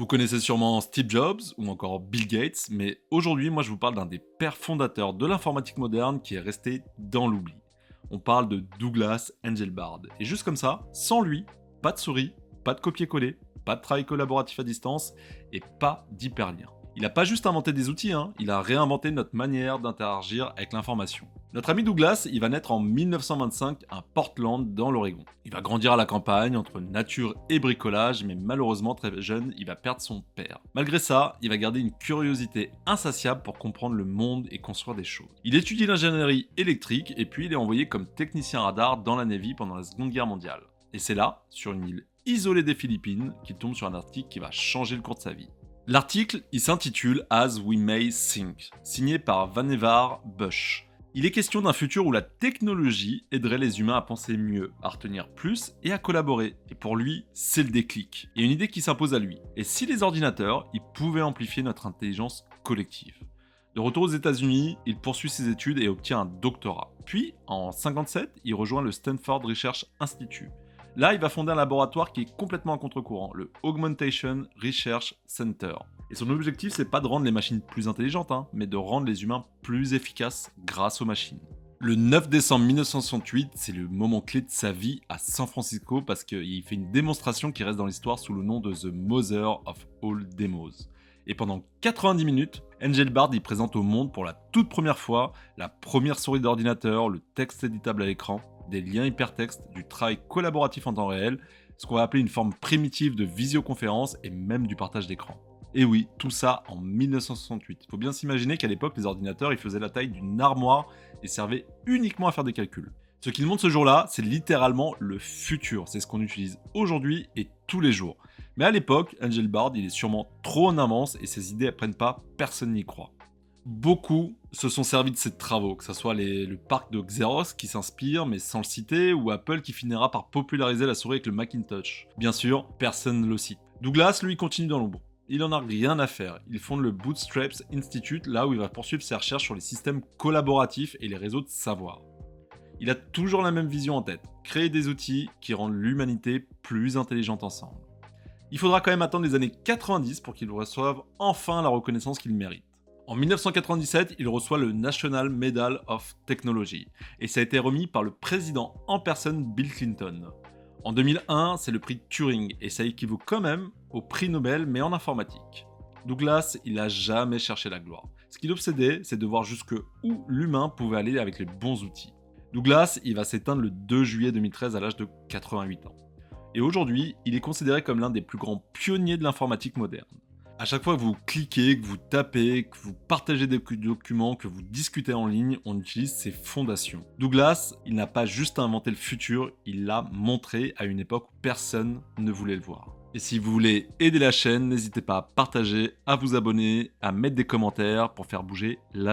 Vous connaissez sûrement Steve Jobs ou encore Bill Gates, mais aujourd'hui, moi je vous parle d'un des pères fondateurs de l'informatique moderne qui est resté dans l'oubli. On parle de Douglas Engelbart. Et juste comme ça, sans lui, pas de souris, pas de copier-coller, pas de travail collaboratif à distance et pas d'hyperlien. Il n'a pas juste inventé des outils, il a réinventé notre manière d'interagir avec l'information. Notre ami Douglas, il va naître en 1925 à Portland, dans l'Oregon. Il va grandir à la campagne, entre nature et bricolage, mais malheureusement très jeune, il va perdre son père. Malgré ça, il va garder une curiosité insatiable pour comprendre le monde et construire des choses. Il étudie l'ingénierie électrique et puis il est envoyé comme technicien radar dans la Navy pendant la Seconde Guerre mondiale. Et c'est là, sur une île isolée des Philippines, qu'il tombe sur un article qui va changer le cours de sa vie. L'article, il s'intitule As We May Think, signé par Vannevar Bush. Il est question d'un futur où la technologie aiderait les humains à penser mieux, à retenir plus et à collaborer. Et pour lui, c'est le déclic. Il y a une idée qui s'impose à lui. Et si les ordinateurs, ils pouvaient amplifier notre intelligence collective? De retour aux États-Unis, il poursuit ses études et obtient un doctorat. Puis, en 1957, il rejoint le Stanford Research Institute. Là, il va fonder un laboratoire qui est complètement à contre-courant, le Augmentation Research Center. Et son objectif, c'est pas de rendre les machines plus intelligentes, mais de rendre les humains plus efficaces grâce aux machines. Le 9 décembre 1968, c'est le moment clé de sa vie à San Francisco parce qu'il fait une démonstration qui reste dans l'histoire sous le nom de The Mother of All Demos. Et pendant 90 minutes, Engelbart y présente au monde pour la toute première fois la première souris d'ordinateur, le texte éditable à l'écran, des liens hypertextes, du travail collaboratif en temps réel, ce qu'on va appeler une forme primitive de visioconférence et même du partage d'écran. Et oui, tout ça en 1968. Il faut bien s'imaginer qu'à l'époque, les ordinateurs ils faisaient la taille d'une armoire et servaient uniquement à faire des calculs. Ce qu'il montre ce jour-là, c'est littéralement le futur. C'est ce qu'on utilise aujourd'hui et tous les jours. Mais à l'époque, Engelbart, il est sûrement trop en avance et ses idées ne prennent pas, personne n'y croit. Beaucoup se sont servis de ses travaux, que ce soit le parc de Xerox qui s'inspire, mais sans le citer, ou Apple qui finira par populariser la souris avec le Macintosh. Bien sûr, personne ne le cite. Douglas, lui, continue dans l'ombre. Il en a rien à faire. Il fonde le Bootstraps Institute, là où il va poursuivre ses recherches sur les systèmes collaboratifs et les réseaux de savoir. Il a toujours la même vision en tête, créer des outils qui rendent l'humanité plus intelligente ensemble. Il faudra quand même attendre les années 90 pour qu'il reçoive enfin la reconnaissance qu'il mérite. En 1997, il reçoit le National Medal of Technology, et ça a été remis par le président en personne Bill Clinton. En 2001, c'est le prix Turing, et ça équivaut quand même au prix Nobel, mais en informatique. Douglas, il n'a jamais cherché la gloire. Ce qui l'obsédait, c'est de voir jusque où l'humain pouvait aller avec les bons outils. Douglas, il va s'éteindre le 2 juillet 2013 à l'âge de 88 ans. Et aujourd'hui, il est considéré comme l'un des plus grands pionniers de l'informatique moderne. À chaque fois que vous cliquez, que vous tapez, que vous partagez des documents, que vous discutez en ligne, on utilise ses fondations. Douglas, il n'a pas juste inventé le futur, il l'a montré à une époque où personne ne voulait le voir. Et si vous voulez aider la chaîne, n'hésitez pas à partager, à vous abonner, à mettre des commentaires pour faire bouger la